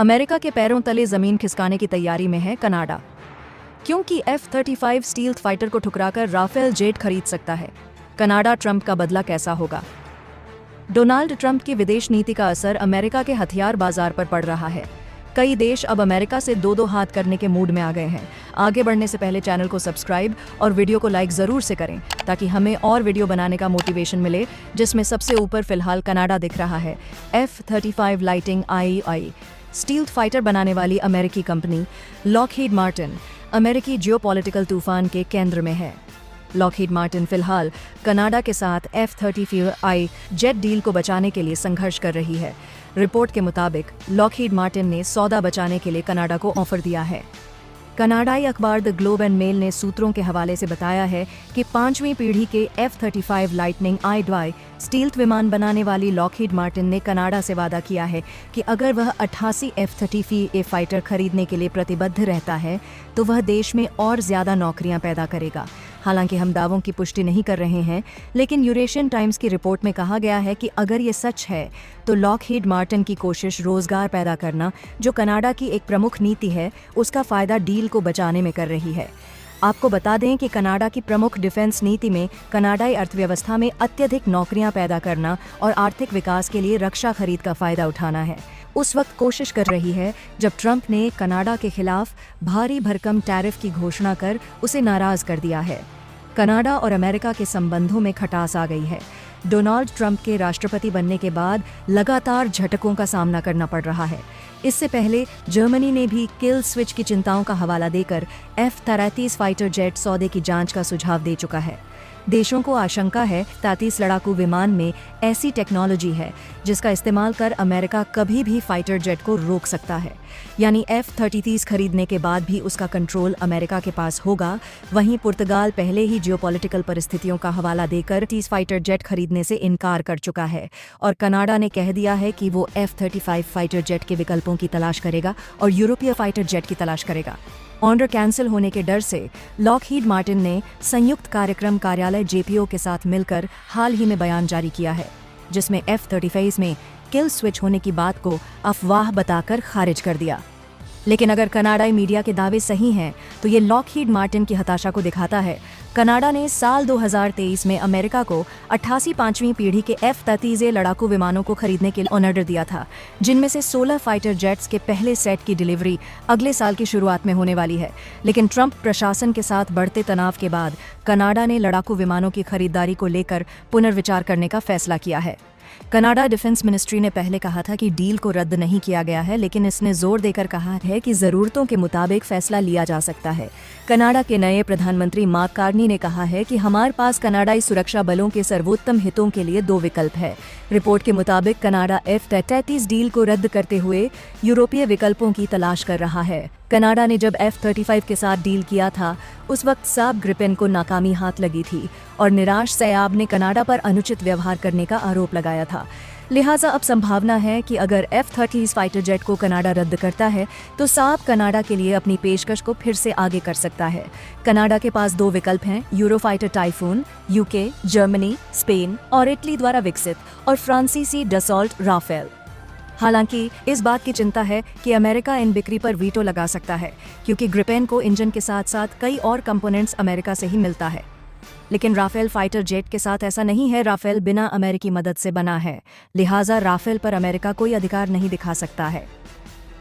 America के पैरों तले जमीन खिसकाने की तैयारी में है कनाडा, क्योंकि F-35 स्टील्थ फाइटर को ठुकराकर राफेल जेट खरीद सकता है। कनाडा ट्रंप का बदला कैसा होगा? डोनाल्ड ट्रंप की विदेश नीति का असर अमेरिका के हथियार बाजार पर पड़ रहा है। कई देश अब अमेरिका से दो हाथ करने के मूड में आ गए हैं। आगे बढ़ने से पहले चैनल को सब्सक्राइब और वीडियो को लाइक जरूर से करें, ताकि हमें और वीडियो बनाने का मोटिवेशन मिले, जिसमें सबसे ऊपर फिलहाल कनाडा दिख रहा है। F-35 lighting I stealth fighter बनाने वाली अमेरिकी कंपनी लॉकहीड मार्टिन अमेरिकी जियोपॉलिटिकल तूफान के केंद्र में है। लॉकहीड मार्टिन फिलहाल कनाडा के साथ F-35 जेट डील को बचाने के लिए संघर्ष कर रही है। रिपोर्ट के मुताबिक लॉकहीड मार्टिन ने सौदा बचाने के लिए कनाडा को ऑफर दिया है। कनाडाई अखबार द ग्लोब एंड मेल ने सूत्रों के हवाले से बताया है कि 5वीं पीढ़ी के F-35 लाइटनिंग आई स्टील्थ विमान बनाने वाली लॉकहीड मार्टिन ने कनाडा से वादा किया है कि अगर वह 88 F-35 फाइटर खरीदने के लिए प्रतिबद्ध रहता है तो वह देश में और ज्यादा नौकरियां पैदा करेगा। हालांकि हम दावों की पुष्टि नहीं कर रहे हैं, लेकिन यूरेशियन टाइम्स की रिपोर्ट में कहा गया है कि अगर ये सच है तो लॉकहीड मार्टिन की कोशिश रोजगार पैदा करना, जो कनाडा की एक प्रमुख नीति है, उसका फायदा डील को बचाने में कर रही है। आपको बता दें कि कनाडा की प्रमुख डिफेंस नीति में कनाडाई अर्थव्यवस्था में अत्यधिक नौकरियां पैदा करना और आर्थिक विकास के लिए रक्षा खरीद का फायदा उठाना है। उस वक्त कोशिश कर रही है जब ट्रंप ने कनाडा के खिलाफ भारी भरकम टैरिफ की घोषणा कर उसे नाराज कर दिया है। कनाडा और अमेरिका के संबंधों में खटास आ गई है। डोनाल्ड ट्रंप के राष्ट्रपति बनने के बाद लगातार झटकों का सामना करना पड़ रहा है। इससे पहले जर्मनी ने भी किल स्विच की चिंताओं का हवाला देकर F-33 फाइटर जेट सौदे की जांच का सुझाव दे चुका है। देशों को आशंका है 33 लड़ाकू विमान में ऐसी टेक्नोलॉजी है जिसका इस्तेमाल कर अमेरिका कभी भी फाइटर जेट को रोक सकता है। यानी F-33 खरीदने के बाद भी उसका कंट्रोल अमेरिका के पास होगा। वहीं पुर्तगाल पहले ही जियोपॉलिटिकल परिस्थितियों का हवाला देकर 30 फाइटर जेट खरीदने से इनकार कर चुका है, और कनाडा ने कह दिया है कि वो F-35 फाइटर जेट के विकल्पों की तलाश करेगा और यूरोपीय फाइटर जेट की तलाश करेगा। ऑर्डर कैंसिल होने के डर से लॉकहीड मार्टिन ने संयुक्त कार्यक्रम कार्यालय JPO के साथ मिलकर हाल ही में बयान जारी किया है, जिसमें F-35 में किल स्विच होने की बात को अफवाह बताकर खारिज कर दिया। लेकिन अगर कनाडाई मीडिया के दावे सही हैं तो ये लॉकहीड मार्टिन की हताशा को दिखाता है। कनाडा ने साल 2023 में अमेरिका को 88 5वीं पीढ़ी के F-33 लड़ाकू विमानों को खरीदने के लिए ऑर्डर दिया था, जिनमें से 16 फाइटर जेट्स के पहले सेट की डिलीवरी अगले साल की शुरुआत में होने वाली है। लेकिन ट्रंप प्रशासन के साथ बढ़ते तनाव के बाद कनाडा ने लड़ाकू विमानों की खरीदारी को लेकर पुनर्विचार करने का फैसला किया है। कनाडा डिफेंस मिनिस्ट्री ने पहले कहा था कि डील को रद्द नहीं किया गया है, लेकिन इसने जोर देकर कहा है कि जरूरतों के मुताबिक फैसला लिया जा सकता है। कनाडा के नए प्रधानमंत्री मार्क कार्नी ने कहा है कि हमारे पास कनाडाई सुरक्षा बलों के सर्वोत्तम हितों के लिए 2 विकल्प है। रिपोर्ट के मुताबिक कनाडा F-33 डील को रद्द करते हुए यूरोपीय विकल्पों की तलाश कर रहा है। कनाडा ने जब F-35 के साथ डील किया था, उस वक्त साब ग्रिपेन को नाकामी हाथ लगी थी और निराश सयाब ने कनाडा पर अनुचित व्यवहार करने का आरोप लगाया था। लिहाजा अब संभावना है कि अगर F-30 फाइटर जेट को कनाडा रद्द करता है तो साब कनाडा के लिए अपनी पेशकश को फिर से आगे कर सकता है। कनाडा के पास 2 विकल्प हैं, Eurofighter typhoon UK, Germany, Spain और इटली द्वारा विकसित, और फ्रांसीसी डसॉल्ट राफेल। हालांकि इस बात की चिंता है कि अमेरिका इन बिक्री पर वीटो लगा सकता है, क्योंकि ग्रिपेन को इंजन के साथ साथ कई और कंपोनेंट्स अमेरिका से ही मिलता है। लेकिन राफेल फाइटर जेट के साथ ऐसा नहीं है। राफेल बिना अमेरिकी मदद से बना है, लिहाजा राफेल पर अमेरिका कोई अधिकार नहीं दिखा सकता है।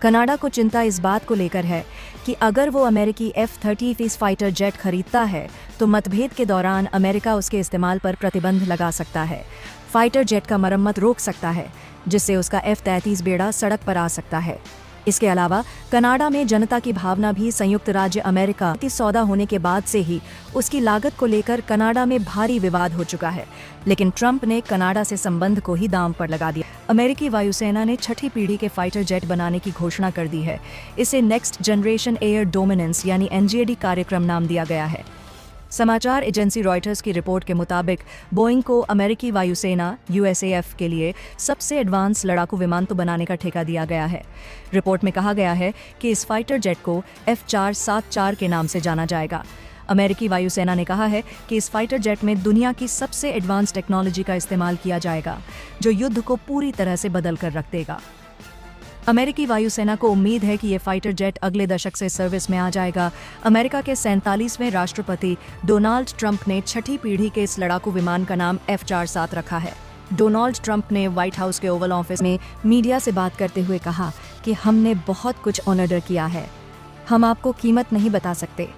कनाडा को चिंता इस बात को लेकर है कि अगर वो अमेरिकी F-35 फाइटर जेट खरीदता है तो मतभेद के दौरान अमेरिका उसके इस्तेमाल पर प्रतिबंध लगा सकता है, फाइटर जेट का मरम्मत रोक सकता है, जिससे उसका F-33 बेड़ा सड़क पर आ सकता है। इसके अलावा कनाडा में जनता की भावना भी संयुक्त राज्य अमेरिका की सौदा होने के बाद से ही उसकी लागत को लेकर कनाडा में भारी विवाद हो चुका है। लेकिन ट्रंप ने कनाडा से संबंध को ही दांव पर लगा दिया। अमेरिकी वायुसेना ने 6ठी पीढ़ी के फाइटर जेट बनाने की घोषणा कर दी है। इसे नेक्स्ट जनरेशन एयर डोमिनेंस यानी NGAD कार्यक्रम नाम दिया गया है। समाचार एजेंसी रॉयटर्स की रिपोर्ट के मुताबिक बोइंग को अमेरिकी वायुसेना USAF के लिए सबसे एडवांस लड़ाकू विमान तो बनाने का ठेका दिया गया है। रिपोर्ट में कहा गया है कि इस फाइटर जेट को F-474 के नाम से जाना जाएगा। अमेरिकी वायुसेना ने कहा है कि इस फाइटर जेट में दुनिया की सबसे एडवांस टेक्नोलॉजी का इस्तेमाल किया जाएगा, जो युद्ध को पूरी तरह से बदल कर रख देगा। अमेरिकी वायुसेना को उम्मीद है कि ये फाइटर जेट अगले दशक से सर्विस में आ जाएगा। अमेरिका के 47वें राष्ट्रपति डोनाल्ड ट्रंप ने छठी पीढ़ी के इस लड़ाकू विमान का नाम F-47 रखा है। डोनाल्ड ट्रंप ने व्हाइट हाउस के ओवल ऑफिस में मीडिया से बात करते हुए कहा कि हमने बहुत कुछ ऑर्डर किया है, हम आपको कीमत नहीं बता सकते।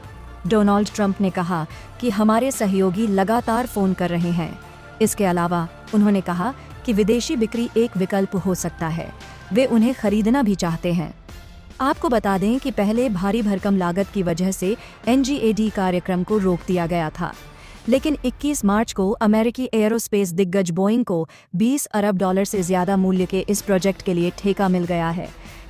डोनाल्ड ट्रंप ने कहा कि हमारे सहयोगी लगातार फोन कर रहे हैं। इसके अलावा उन्होंने कहा कि विदेशी बिक्री एक विकल्प हो सकता है, वे उन्हें खरीदना भी चाहते हैं। आपको बता दें कि पहले भारी भरकम लागत की वजह से NGAD कार्यक्रम को रोक दिया गया था, लेकिन 21 मार्च को अमेरिकी एयरोस्पेस दिग्गज बोइंग को $20 अरब से ज्यादा मूल्य के इस प्रोजेक्ट के लिए ठेका मिल गया है।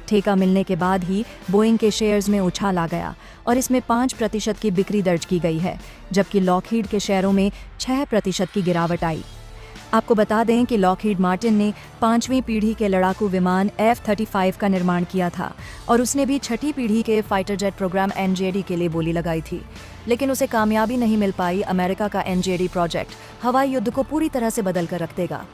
ठेका मिलने के बाद ही बोइंग के शेयर्स में उछाल आ गया और इसमें 5% की बिक्री दर्ज की गई है, जबकि लॉकहीड के शेयरों में 6% की गिरावट आई। आपको बता दें कि लॉकहीड मार्टिन ने 5वीं पीढ़ी के लड़ाकू विमान F-35 का निर्माण किया था और उसने भी छठी पीढ़ी के फाइटर जेट प्रोग्राम NGAD के लिए बोली लगाई थी, लेकिन उसे कामयाबी नहीं मिल पाई। अमेरिका का NGAD प्रोजेक्ट हवाई युद्ध को पूरी तरह से बदल कर रख देगा।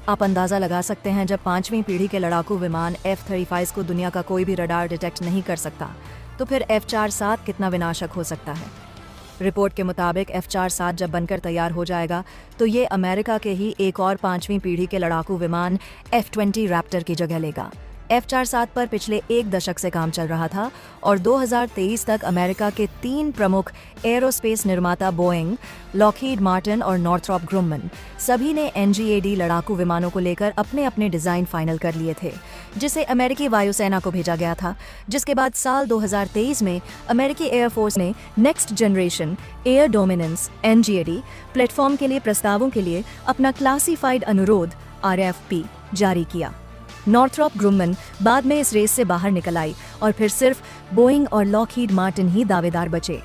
आप अंदाज़ा लगा सकते हैं, जब 5वीं पीढ़ी के लड़ाकू विमान F-35 को दुनिया का कोई भी रडार डिटेक्ट नहीं कर सकता, तो फिर F-47 कितना विनाशक हो सकता है। रिपोर्ट के मुताबिक F-47 जब बनकर तैयार हो जाएगा तो ये अमेरिका के ही एक और 5वीं पीढ़ी के लड़ाकू विमान F-20 रैप्टर की जगह लेगा। F-47 पर पिछले एक दशक से काम चल रहा था और 2023 तक अमेरिका के 3 प्रमुख एयरोस्पेस निर्माता बोइंग, लॉकहीड मार्टिन और नॉर्थरॉप ग्रुमन सभी ने NGAD लड़ाकू विमानों को लेकर अपने अपने डिज़ाइन फाइनल कर लिए थे, जिसे अमेरिकी वायुसेना को भेजा गया था। जिसके बाद साल 2023 में अमेरिकी एयरफोर्स ने next generation air dominance NGAD platform के लिए प्रस्तावों के लिए अपना क्लासिफाइड अनुरोध RFP जारी किया। नॉर्थरॉप ग्रुमन बाद में इस रेस से बाहर निकल आई और फिर सिर्फ बोइंग और लॉकहीड मार्टिन ही दावेदार बचे।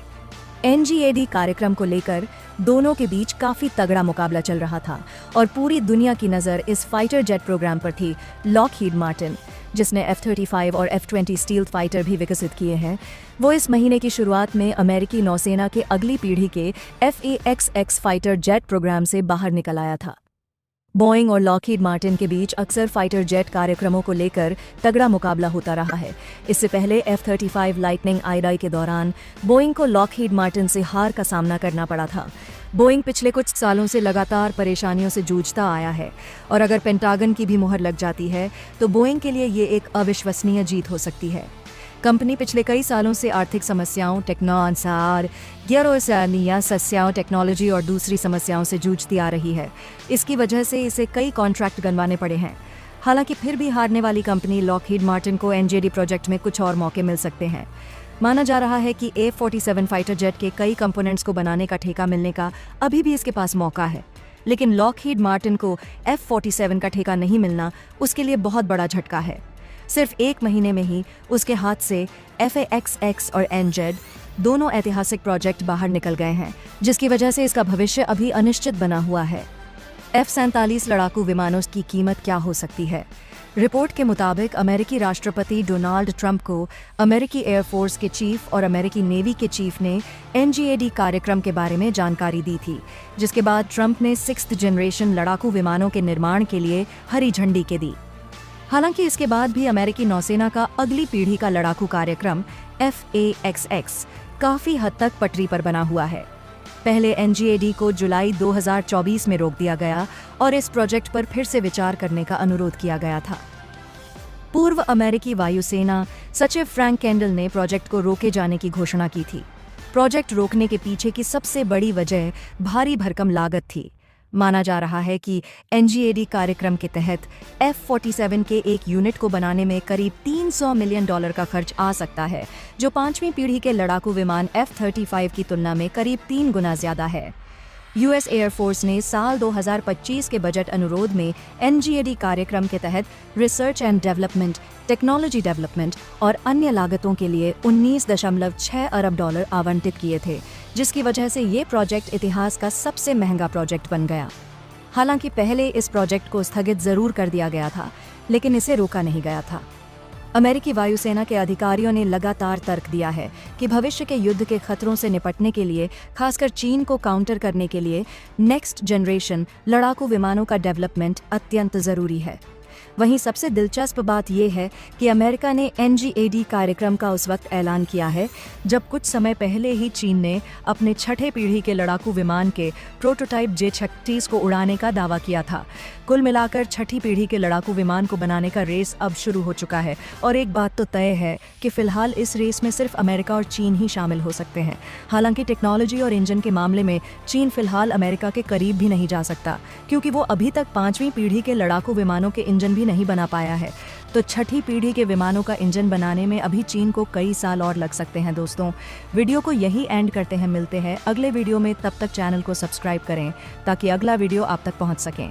NGAD कार्यक्रम को लेकर दोनों के बीच काफी तगड़ा मुकाबला चल रहा था और पूरी दुनिया की नज़र इस फाइटर जेट प्रोग्राम पर थी। लॉकहीड मार्टिन, जिसने F-35 और F-20 स्टील्थ फाइटर भी विकसित किए हैं, वो इस महीने की शुरुआत में अमेरिकी नौसेना के अगली पीढ़ी के F/A-XX फाइटर जेट प्रोग्राम से बाहर निकल आया था। बोइंग और लॉकहीड मार्टिन के बीच अक्सर फाइटर जेट कार्यक्रमों को लेकर तगड़ा मुकाबला होता रहा है। इससे पहले F-35 लाइटनिंग आईडाई के दौरान बोइंग को लॉकहीड मार्टिन से हार का सामना करना पड़ा था। बोइंग पिछले कुछ सालों से लगातार परेशानियों से जूझता आया है और अगर पेंटागन की भी मुहर लग जाती है तो बोइंग के लिए ये एक अविश्वसनीय जीत हो सकती है। कंपनी पिछले कई सालों से आर्थिक समस्याओं, टेक्नोलॉजी और दूसरी समस्याओं से जूझती आ रही है। इसकी वजह से इसे कई कॉन्ट्रैक्ट गंवाने पड़े हैं। हालांकि फिर भी हारने वाली कंपनी लॉकहीड मार्टिन को NGAD प्रोजेक्ट में कुछ और मौके मिल सकते हैं। माना जा रहा है कि F-47 फाइटर जेट के कई कंपोनेंट्स को बनाने का ठेका मिलने का अभी भी इसके पास मौका है, लेकिन लॉकहीड मार्टिन को F-47 का ठेका नहीं मिलना उसके लिए बहुत बड़ा झटका है। सिर्फ एक महीने में ही उसके हाथ से F/A-XX और NGAD दोनों ऐतिहासिक प्रोजेक्ट बाहर निकल गए हैं, जिसकी वजह से इसका भविष्य अभी अनिश्चित बना हुआ है। F-47 लड़ाकू विमानों की कीमत क्या हो सकती है? रिपोर्ट के मुताबिक अमेरिकी राष्ट्रपति डोनाल्ड ट्रंप को अमेरिकी एयरफोर्स के चीफ और अमेरिकी नेवी के चीफ ने NGAD कार्यक्रम के बारे में जानकारी दी थी, जिसके बाद ट्रंप ने 6th जनरेशन लड़ाकू विमानों के निर्माण के लिए हरी झंडी के दी। हालांकि इसके बाद भी अमेरिकी नौसेना का अगली पीढ़ी का लड़ाकू कार्यक्रम F/A-XX काफी हद तक पटरी पर बना हुआ है। पहले NGAD को जुलाई 2024 में रोक दिया गया और इस प्रोजेक्ट पर फिर से विचार करने का अनुरोध किया गया था। पूर्व अमेरिकी वायुसेना सचिव फ्रैंक केंडल ने प्रोजेक्ट को रोके जाने की घोषणा की थी। प्रोजेक्ट रोकने के पीछे की सबसे बड़ी वजह भारी भरकम लागत थी। माना जा रहा है कि NGAD कार्यक्रम के तहत F-47 के एक यूनिट को बनाने में करीब $300 मिलियन का खर्च आ सकता है, जो 5वीं पीढ़ी के लड़ाकू विमान F-35 की तुलना में करीब 3 गुना ज्यादा है। US एयरफोर्स ने साल 2025 के बजट अनुरोध में NGAD कार्यक्रम के तहत research and development, technology development और अन्य लागतों के लिए $19.6 अरब आवंटित किए थे, जिसकी वजह से ये प्रोजेक्ट इतिहास का सबसे महंगा प्रोजेक्ट बन गया। हालांकि पहले इस प्रोजेक्ट को स्थगित जरूर कर दिया गया था, लेकिन इसे रोका नहीं गया था। अमेरिकी वायुसेना के अधिकारियों ने लगातार तर्क दिया है कि भविष्य के युद्ध के खतरों से निपटने के लिए, खासकर चीन को काउंटर करने के लिए, नेक्स्ट जनरेशन लड़ाकू विमानों का डेवलपमेंट अत्यंत जरूरी है। वहीं सबसे दिलचस्प बात यह है कि अमेरिका ने NGAD कार्यक्रम का उस वक्त ऐलान किया है जब कुछ समय पहले ही चीन ने अपने छठे पीढ़ी के लड़ाकू विमान के प्रोटोटाइप J-36 को उड़ाने का दावा किया था। कुल मिलाकर छठी पीढ़ी के लड़ाकू विमान को बनाने का रेस अब शुरू हो चुका है और एक बात तो तय है कि फिलहाल इस रेस में सिर्फ अमेरिका और चीन ही शामिल हो सकते हैं। हालांकि टेक्नोलॉजी और इंजन के मामले में चीन फिलहाल अमेरिका के करीब भी नहीं जा सकता, क्योंकि वो अभी तक 5वीं पीढ़ी के लड़ाकू विमानों के इंजन भी नहीं बना पाया है। तो छठी पीढ़ी के विमानों का इंजन बनाने में अभी चीन को कई साल और लग सकते हैं। दोस्तों, वीडियो को यही एंड करते हैं, मिलते हैं अगले वीडियो में। तब तक चैनल को सब्सक्राइब करें ताकि अगला वीडियो आप तक पहुंच सके।